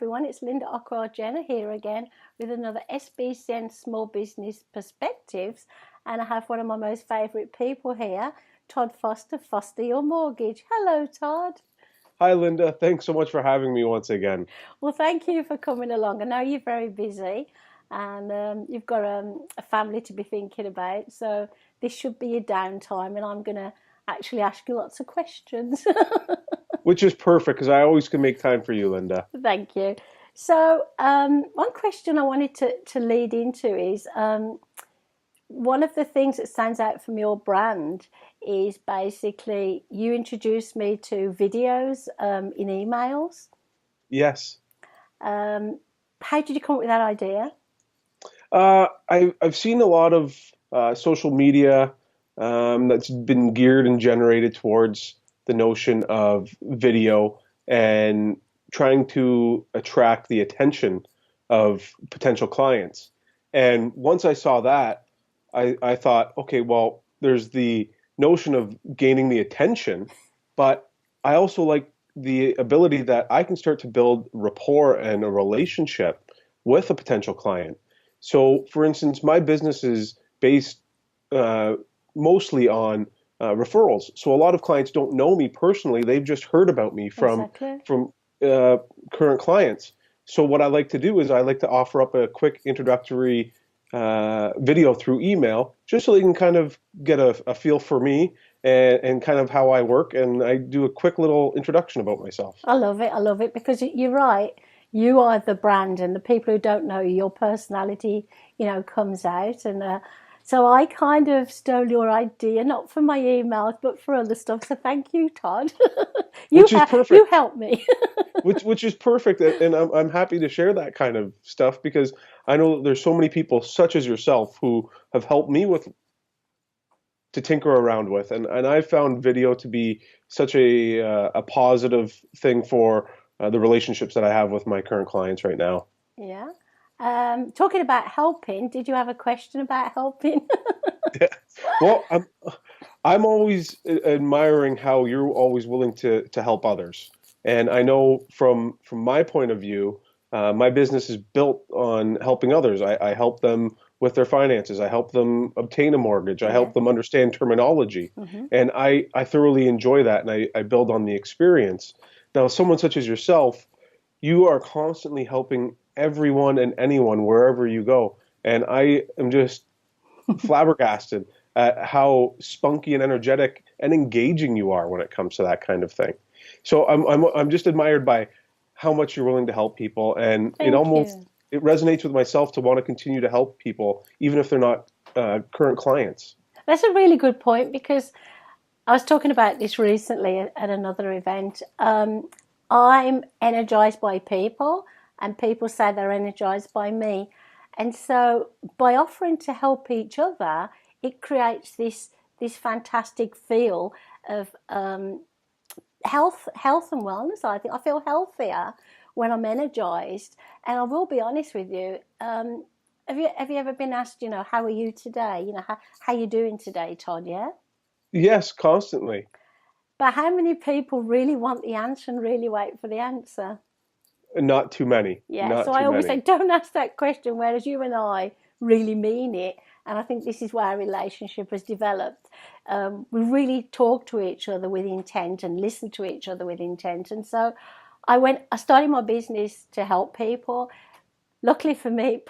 everyone, it's Linda Jenner here again with another SBCN Small Business Perspectives, and I have one of my most favourite people here, Todd Foster, Foster Your Mortgage. Hello, Todd. Hi, Linda. Thanks so much for having me once again. Well, thank you for coming along. I know you're very busy and you've got a family to be thinking about, so this should be your downtime, and I'm going to actually ask you lots of questions. Which is perfect because I always can make time for you, Linda. Thank you. So, one question I wanted to lead into is one of the things that stands out from your brand is basically you introduced me to videos in emails. Yes. How did you come up with that idea? I've seen a lot of social media that's been geared and generated towards the notion of video and trying to attract the attention of potential clients. And once I saw that, I thought, okay, well, there's the notion of gaining the attention, but I also like the ability that I can start to build rapport and a relationship with a potential client. So, for instance, my business is based mostly on referrals. So a lot of clients don't know me personally; they've just heard about me Exactly. from current clients. So what I like to do is I like to offer up a quick introductory video through email, just so they can kind of get a feel for me and kind of how I work. And I do a quick little introduction about myself. I love it. I love it because you're right. You are the brand, and the people who don't know you, your personality, comes out. And so I kind of stole your idea, not for my emails, but for other stuff. So thank you, Todd. Which is perfect. You helped me. which is perfect, and I'm happy to share that kind of stuff because I know there's so many people such as yourself who have helped me with to tinker around with, and I found video to be such a positive thing for the relationships that I have with my current clients right now. Yeah. Talking about helping, did you have a question about helping? Well, I'm always admiring how you're always willing to help others, and I know from my point of view, my business is built on helping others. I help them with their finances. I help them obtain a mortgage. I Yeah. help them understand terminology, Mm-hmm. and I thoroughly enjoy that, and I build on the experience. Now, someone such as yourself, you are constantly helping everyone and anyone wherever you go, and I am just flabbergasted at how spunky and energetic and engaging you are when it comes to that kind of thing. So I'm just admired by how much you're willing to help people, and Thank you. it resonates with myself to want to continue to help people even if they're not current clients. That's a really good point because I was talking about this recently at another event. I'm energized by people, and people say they're energized by me. And so by offering to help each other, it creates this fantastic feel of health and wellness. I think I feel healthier when I'm energized. And I will be honest with you. Have you ever been asked, how are you today? How you doing today, Todd? Yeah. Yes, constantly. But how many people really want the answer and really wait for the answer? Not too many. Yeah, so Not I too always say, many. don't ask that question, whereas you and I really mean it. And I think this is why our relationship has developed. We really talk to each other with intent and listen to each other with intent. And so I started my business to help people. Luckily for me,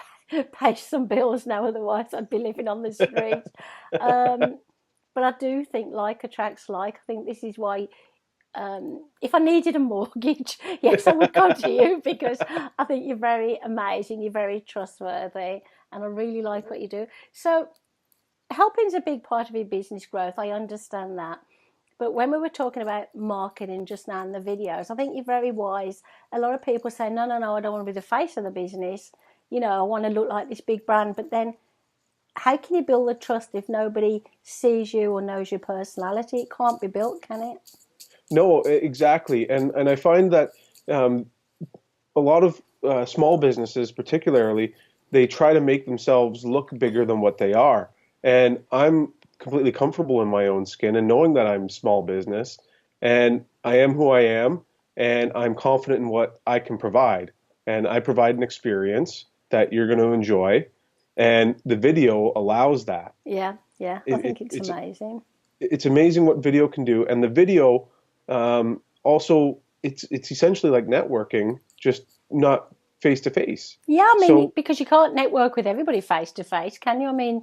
pay some bills now, otherwise I'd be living on the street. But I do think like attracts like. I think this is why if I needed a mortgage, yes, I would come to you because I think you're very amazing, you're very trustworthy, and I really like what you do. So, helping's a big part of your business growth. I understand that. But when we were talking about marketing just now in the videos, I think you're very wise. A lot of people say, no, no, no, I don't want to be the face of the business. I want to look like this big brand. But then how can you build the trust if nobody sees you or knows your personality? It can't be built, can it? No, exactly. And I find that a lot of small businesses, particularly, they try to make themselves look bigger than what they are. And I'm completely comfortable in my own skin and knowing that I'm small business and I am who I am and I'm confident in what I can provide. and I provide an experience that you're going to enjoy, and the video allows that. Yeah, yeah. I think it's amazing. It's amazing what video can do, and the video also it's essentially like networking, just not face to face. Yeah, I mean, So because you can't network with everybody face to face, can you? I mean,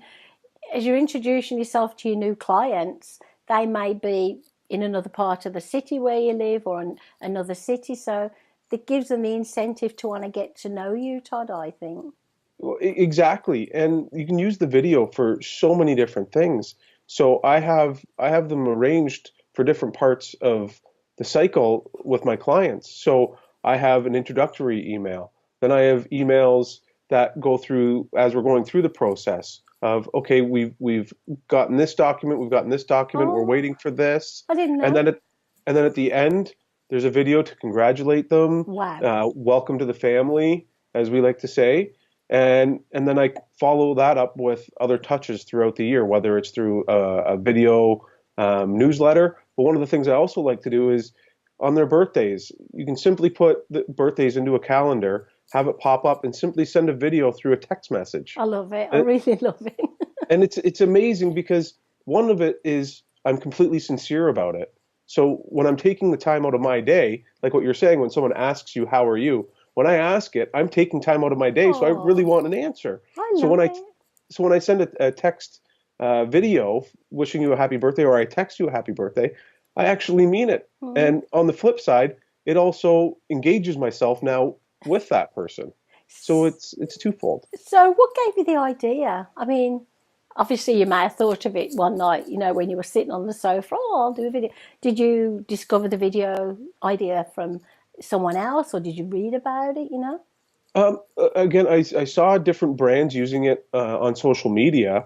as you're introducing yourself to your new clients, they may be in another part of the city where you live or in another city. So that gives them the incentive to want to get to know you, Todd, I think. well, exactly, and you can use the video for so many different things. So I have them arranged for different parts of the cycle with my clients. So I have an introductory email. Then I have emails that go through as we're going through the process of, okay, we've gotten this document, we've gotten this document, we're Oh, waiting for this, I didn't and know. then at the end there's a video to congratulate them, Wow. welcome to the family, as we like to say, and then I follow that up with other touches throughout the year, whether it's through a video newsletter. But one of the things I also like to do is on their birthdays, you can simply put the birthdays into a calendar, have it pop up, and simply send a video through a text message. I love it. I And, really love it. and it's amazing because one of it is I'm completely sincere about it. So when I'm taking the time out of my day, like what you're saying, when someone asks you, how are you? When I ask it, I'm taking time out of my day, so I really Oh, want an answer. I So love when I it. so when I send a text video wishing you a happy birthday, or I text you a happy birthday, I actually mean it. Mm. And on the flip side, it also engages myself now with that person. So it's twofold. So, what gave you the idea? I mean, obviously, you may have thought of it one night, when you were sitting on the sofa. Oh, I'll do a video. Did you discover the video idea from someone else, or did you read about it? Again, I saw different brands using it on social media,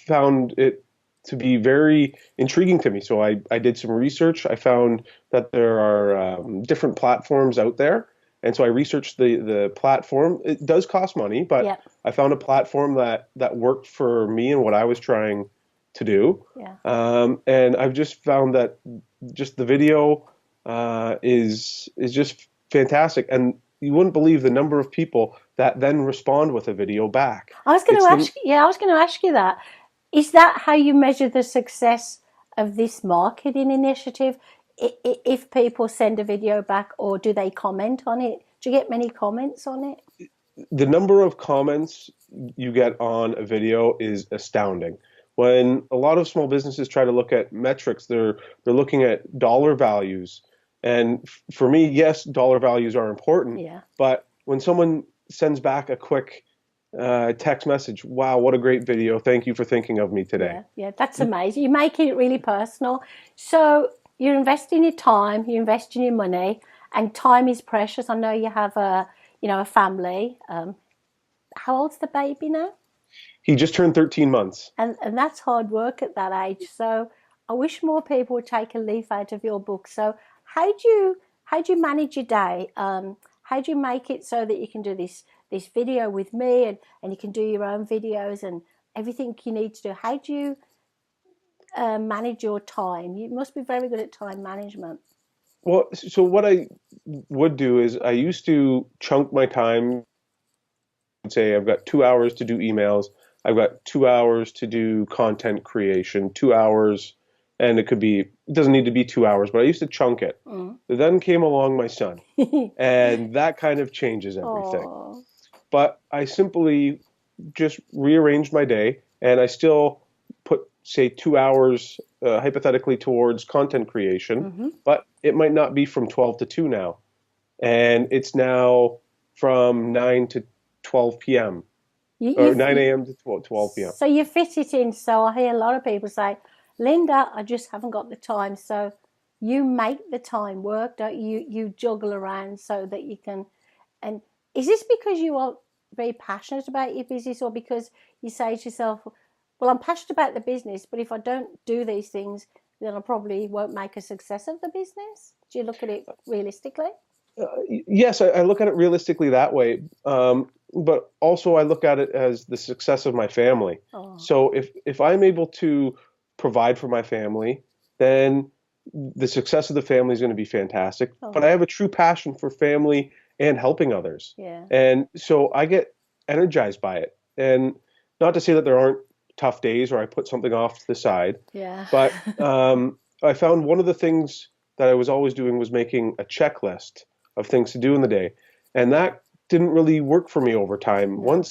found it to be very intriguing to me. So I did some research. I found that there are different platforms out there. And so I researched the platform. It does cost money, but Yeah, I found a platform that worked for me and what I was trying to do. yeah. And I've just found that just the video is just fantastic. And you wouldn't believe the number of people that then respond with a video back. I was going It's to the ask. Yeah, I was going to ask you that. Is that how you measure the success of this marketing initiative? If people send a video back, or do they comment on it? Do you get many comments on it? the number of comments you get on a video is astounding. When a lot of small businesses try to look at metrics, they're looking at dollar values. And for me, yes, dollar values are important, Yeah. but when someone sends back a quick text message, wow, what a great video. Thank you for thinking of me today. Yeah, yeah, that's amazing. You're making it really personal. So you're investing your time, you're investing your money, and time is precious. I know you have a family. How old's the baby now? He just turned 13 months. And that's hard work at that age. So I wish more people would take a leaf out of your book. So how do you manage your day? How do you make it so that you can do this video with me, and you can do your own videos and everything you need to do? How do you manage your time? You must be very good at time management. Well, so what I would do is I used to chunk my time, say I've got 2 hours to do emails, I've got 2 hours to do content creation, 2 hours, and it doesn't need to be 2 hours, but I used to chunk it. Mm. Then came along my son, and that kind of changes everything. Oh, But I simply just rearranged my day, and I still put, say, 2 hours hypothetically towards content creation, mm-hmm. but it might not be from 12 to 2 now. And it's now from 9 to 12 p.m. or 9 a.m. to 12 p.m. So you fit it in. So I hear a lot of people say, Linda, I just haven't got the time. So you make the time work, don't you? You juggle around so that you can. And is this because you are very passionate about your business, or because you say to yourself, well, I'm passionate about the business, but if I don't do these things, then I probably won't make a success of the business? Do you look at it realistically? Yes, I look at it realistically that way. But also I look at it as the success of my family. Oh, So if I'm able to provide for my family, then the success of the family is going to be fantastic. But oh, I have a true passion for family and helping others. Yeah. And so I get energized by it. And not to say that there aren't tough days where I put something off to the side, Yeah. but I found one of the things that I was always doing was making a checklist of things to do in the day. And that didn't really work for me over time. No.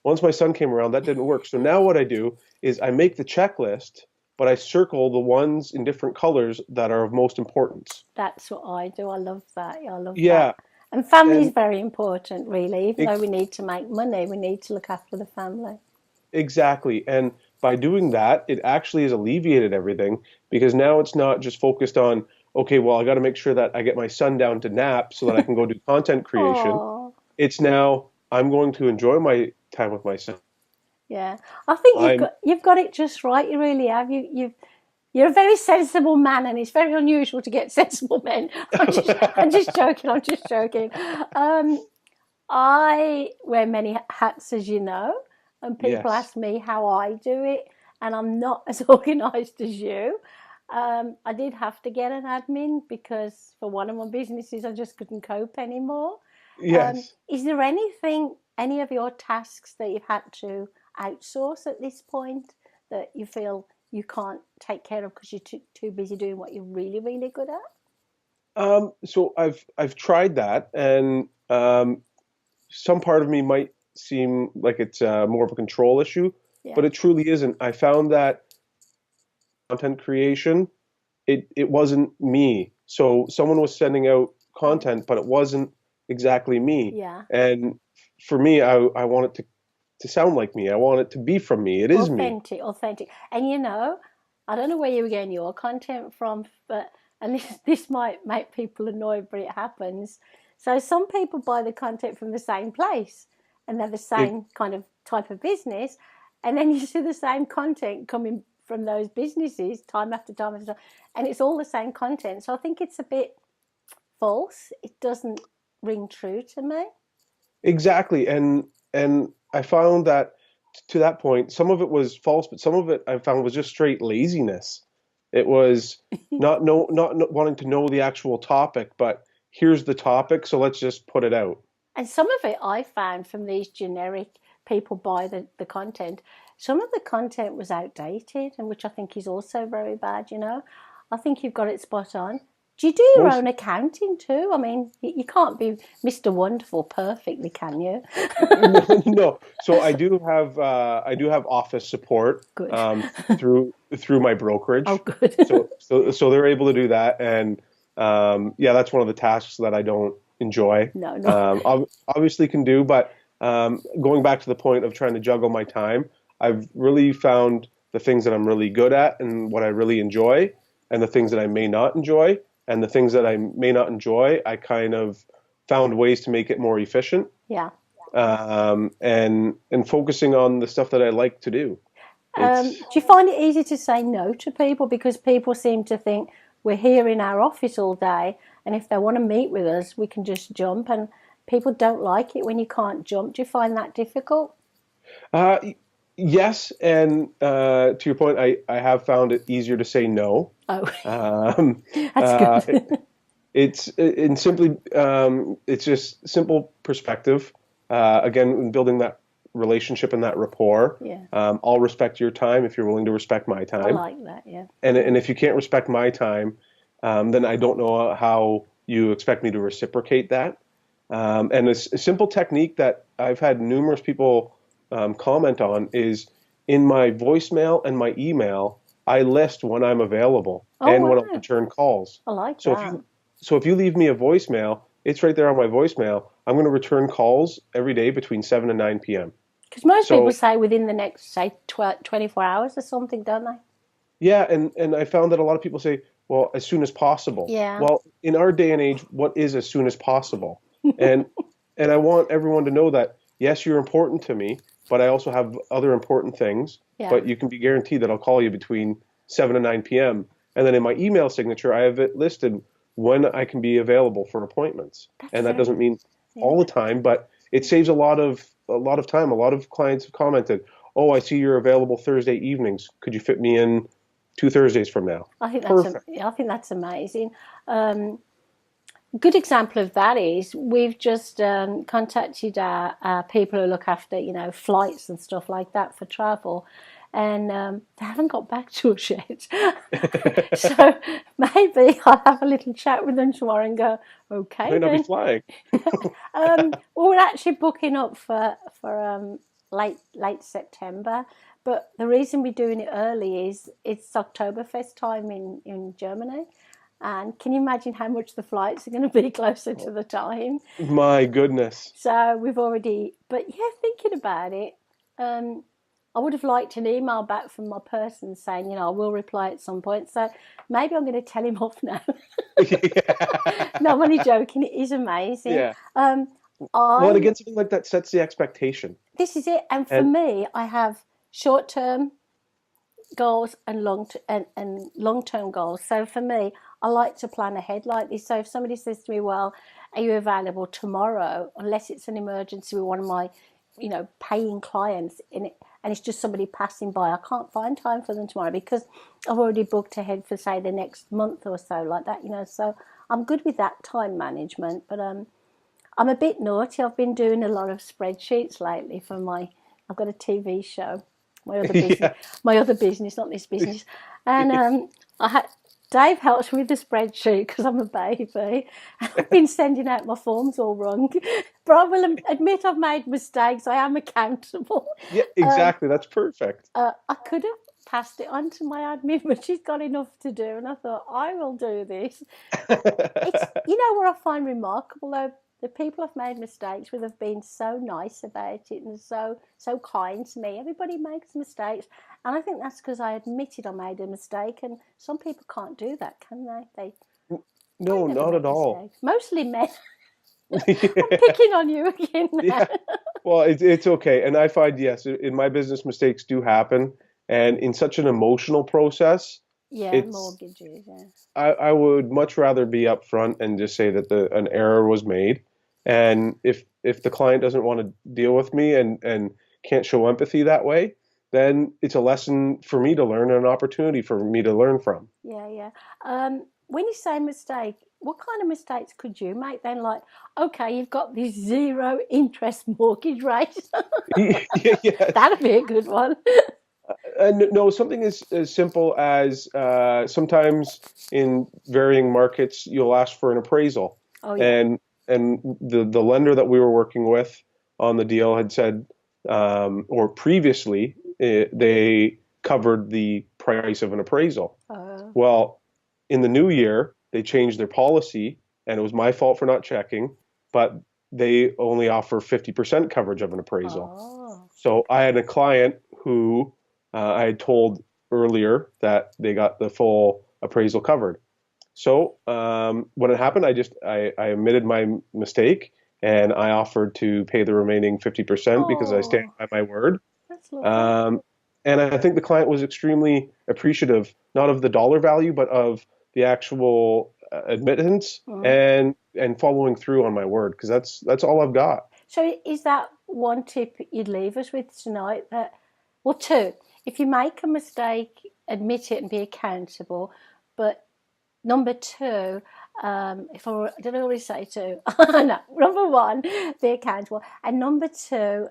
Once my son came around, that didn't work. So now what I do is I make the checklist, but I circle the ones in different colors that are of most importance. That's what I do. I love that. I love that. Yeah, And family is and very important, really. Even it, though we need to make money, we need to look after the family. exactly. And by doing that, it actually has alleviated everything because now it's not just focused on, okay, well, I got to make sure that I get my son down to nap so that I can go do content creation. Oh, It's now I'm going to enjoy my time with my son. yeah. I think I'm you've got it just right. You really have. You're a very sensible man, and it's very unusual to get sensible men. I'm just joking. I'm just joking. I wear many hats, as you know, and people yes. ask me how I do it, and I'm not as organised as you. I did have to get an admin because for one of my businesses, I just couldn't cope anymore. Yes. Is there anything, any of your tasks that you've had to outsource at this point that you feel you can't take care of because you're too busy doing what you're really, really good at? So I've tried that, and some part of me might seem like it's more of a control issue, Yeah. but it truly isn't. I found that content creation, it wasn't me. So someone was sending out Oh, content, but it wasn't exactly me. yeah. And for me, I want it to sound like me. I want it to be from me. It is me. Authentic, authentic. And I don't know where you were getting your content from, but and this might make people annoyed, but it happens. So some people buy the content from the same place, and they're the It, same kind of type of business, and then you see the same content coming from those businesses time after time after time, and it's all the same content. So I think it's a bit false. It doesn't ring true to me. exactly. And I found that to that point, some of it was false, but some of it I found was just straight laziness. It was not wanting to know the actual topic, but here's the topic, so let's just put it out. And some of it I found from these generic people buy the content. Some of the content was outdated, and which I think is also very bad. I think you've got it spot on. Do you do your Most own accounting too? I mean, you can't be Mr. Wonderful perfectly, can you? no, so I do have office support Good. through my Oh, brokerage, good. so they're able to do that, and yeah, that's one of the tasks that I don't enjoy. No, no. Obviously can do, but going back to the point of trying to juggle my time, I've really found the things that I'm really good at and what I really enjoy, and the things that I may not enjoy, and the things that I may not enjoy, I kind of found ways to make it more efficient, Yeah. and focusing on the stuff that I like to do. It's Do you find it easy to say no to people? Because people seem to think we're here in our office all day, and if they want to meet with us, we can just jump. And people don't like it when you can't jump. Do you find that difficult? uh, yes, and to your point, I have found it easier to say no. Oh, Um, that's uh, good. it's in simply it's just simple perspective. Again, in building that relationship and that rapport. Yeah, I'll respect your time if you're willing to respect my I time. like that. Yeah, And if you can't respect my time, then I don't know how you expect me to reciprocate that. And a simple technique that I've had numerous people comment on is in my voicemail and my email, I list when I'm available oh and when I'll wow, return calls. I like So if that. you so if you leave me a voicemail, it's right there on my voicemail. I'm going to return calls every day between 7 and 9 p.m. Because most people So say within the next, say, 24 hours or something, don't they? yeah, and I found that a lot of people say, well, as soon as possible. Yeah, Well, in our day and age, what is as soon as possible? And and I want everyone to know that yes, you're important to me, but I also have other important things. yeah, But you can be guaranteed that I'll call you between 7 and 9 p.m. And then in my email signature, I have it listed when I can be available for appointments. that's And that very doesn't mean yeah. all the time, but it saves a lot of time. A lot of clients have commented, "Oh, I see you're available Thursday evenings. Could you fit me in 2 Thursdays from now?" I think Perfect. I think that's amazing. Um, A good example of that is we've just contacted our people who look after, flights and stuff like that for travel, and they haven't got back to us yet. So maybe I'll have a little chat with them tomorrow and go, okay Might not be then. flying. Well, we're actually booking up for late September, but the reason we're doing it early is it's Oktoberfest time in Germany. And can you imagine how much the flights are going to be closer to the time? My goodness. So we've already, but yeah, thinking about it, um, I would have liked an email back from my person saying, I will reply at some point. So maybe I'm going to tell him off now. No, I'm only joking. It is amazing. Yeah. Um, Well, and I again, something like that sets the expectation. This is it. And for And me, I have short term goals and long term goals. So for me, I like to plan ahead like this. So if somebody says to me, "Well, are you available tomorrow?" Unless it's an emergency with one of my, paying clients in it, and it's just somebody passing by, I can't find time for them tomorrow because I've already booked ahead for say the next month or so, like that. So I'm good with that time management, but I'm a bit naughty. I've been doing a lot of spreadsheets lately for I've got a TV show, my other business, yeah. not this business. And Dave helps me with the spreadsheet because I'm a baby. I've been sending out my forms all wrong. But I will admit I've made mistakes. I am accountable. Yeah, Um, exactly. That's perfect. I could have passed it on to my admin, but she's got enough to do. And I thought, I will do this. It's what I find remarkable though, the people I've made mistakes with have been so nice about it and so kind to me. Everybody makes mistakes, and I think that's because I admitted I made a mistake. And some people can't do that, can they? I No, never not at make all. mistakes. Mostly men. I'm picking on you again now. Yeah. Well, it's okay. And I find, yes, in my business, mistakes do happen. And in such an emotional process, Yeah, it's mortgages. Yeah. I would much rather be upfront and just say that an error was made. And if the client doesn't want to deal with me and can't show empathy that way, then it's a lesson for me to learn and an opportunity for me to learn from. Yeah, yeah. When you say mistake, what kind of mistakes could you make then? Like, okay, you've got this zero interest mortgage rate. Yes. That'd be a good one. No, something as simple as sometimes in varying markets, you'll ask for an appraisal, Oh yeah. and the lender that we were working with on the deal had said, or previously, they covered the price of an appraisal. Uh, Well, in the new year, they changed their policy, and it was my fault for not checking, but they only offer 50% coverage of an appraisal. oh. So I had a client who I had told earlier that they got the full appraisal covered. So when it happened, I admitted my mistake and I offered to pay the remaining 50% because I stand Oh, by my word. that's lovely. Um, and I think the client was extremely appreciative, not of the dollar value, but of the actual admittance Mm. and following through on my word because that's all I've got. So is that one tip you'd leave us with tonight? Well, two, if you make a mistake, admit it and be accountable. But number two, did I already say two? No. Number one, be accountable, and number two,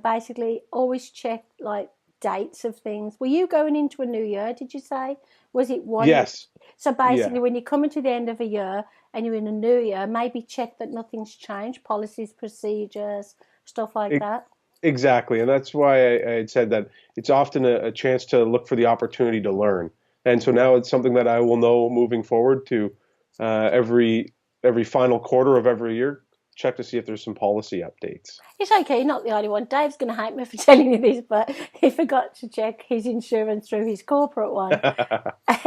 basically always check like dates of things. Were you going into a new year? Did you say? Was it one? Yes. So Yeah. basically, when you're coming to the end of a year and you're in a new year, maybe check that nothing's changed, policies, procedures, stuff like It, that. exactly. And that's why I had said that it's often a chance to look for the opportunity to learn. And so now it's something that I will know moving forward to every final quarter of every year, check to see if there's some policy updates. It's okay, you're not the only one. Dave's going to hate me for telling you this, but he forgot to check his insurance through his corporate one.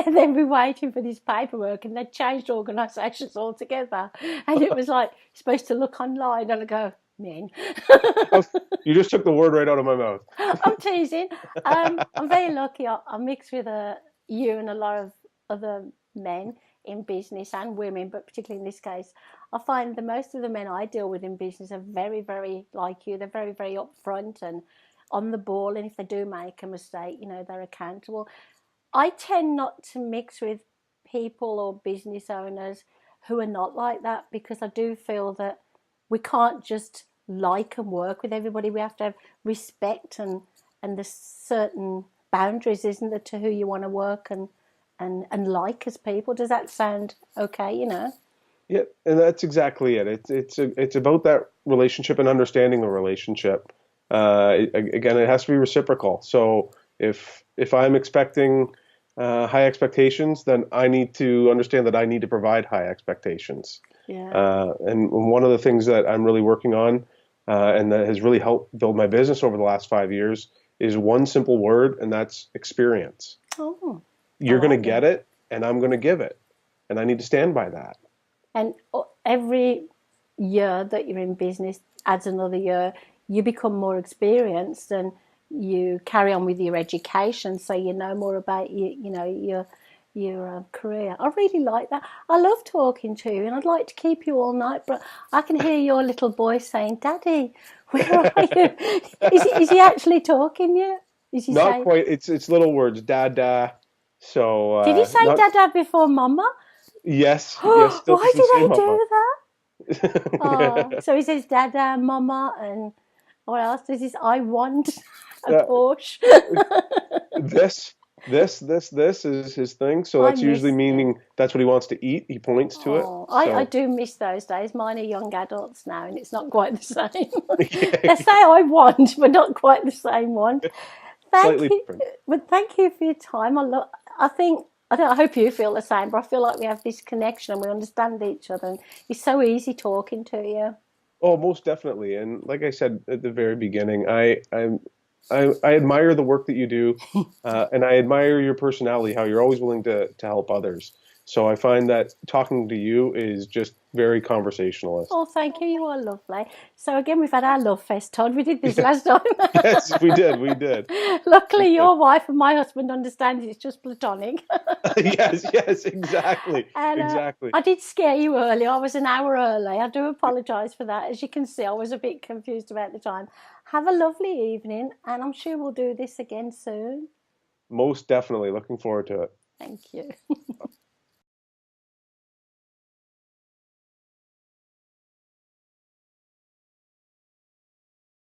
And then we're waiting for this paperwork, and they changed organisations altogether. And it was like, you're supposed to look online, and I go, men. You just took the word right out of my mouth. I'm teasing. I'm very lucky. I'm mixed with you and a lot of other men in business and women, but particularly in this case, I find the most of the men I deal with in business are very, very like you. They're very, very upfront and on the ball. And if they do make a mistake, they're accountable. I tend not to mix with people or business owners who are not like that, because I do feel that we can't just like and work with everybody. We have to have respect, and there's certain boundaries, isn't there, to who you want to work and like as people. Does that sound okay, you know? Yeah, and that's exactly it. It's about that relationship and understanding the relationship. Again, it has to be reciprocal. So if I'm expecting high expectations, then I need to understand that I need to provide high expectations. Yeah. And one of the things that I'm really working on, and that has really helped build my business over the last 5 years, is one simple word, and that's experience. Oh, I You're going to like get that. it, and I'm going to give it, and I need to stand by that. And every year that you're in business adds another year. You become more experienced, and you carry on with your education, so you know more about your career. I really like that. I love talking to you, and I'd like to keep you all night, but I can hear your little boy saying, "Daddy, where are you?" Is he actually talking yet? Is he Not saying? quite. It's little words, dada. So Did he say not "Dada" before "Mama"? yes, yes. Still Why doesn't did say I mama. do that? Oh, so he says Dada, Mama, and what else does he say? I want a Uh, Porsche. this, this is his thing. So I that's usually miss it. meaning that's what he wants to eat. He points to it. Oh, I So do miss those days. Mine are young adults now, and it's not quite the same. They say yeah, I want, but not quite the same one. Thank slightly you, different. but thank you for your time. I think, I hope you feel the same, but I feel like we have this connection and we understand each other. And it's so easy talking to you. Oh, most definitely. And like I said at the very beginning, I admire the work that you do, and I admire your personality, how you're always willing to help others. So I find that talking to you is just very conversationalist. Oh, thank you. You are lovely. So again, we've had our love fest, Todd. We did this Yeah. last time. Yes, we did. We did. We Luckily, did. your wife and my husband understand it's just platonic. Yes, yes, exactly. And Exactly. I did scare you early. I was an hour early. I do apologise for that. As you can see, I was a bit confused about the time. Have a lovely evening, and I'm sure we'll do this again soon. Most definitely. Looking forward to it. Thank you.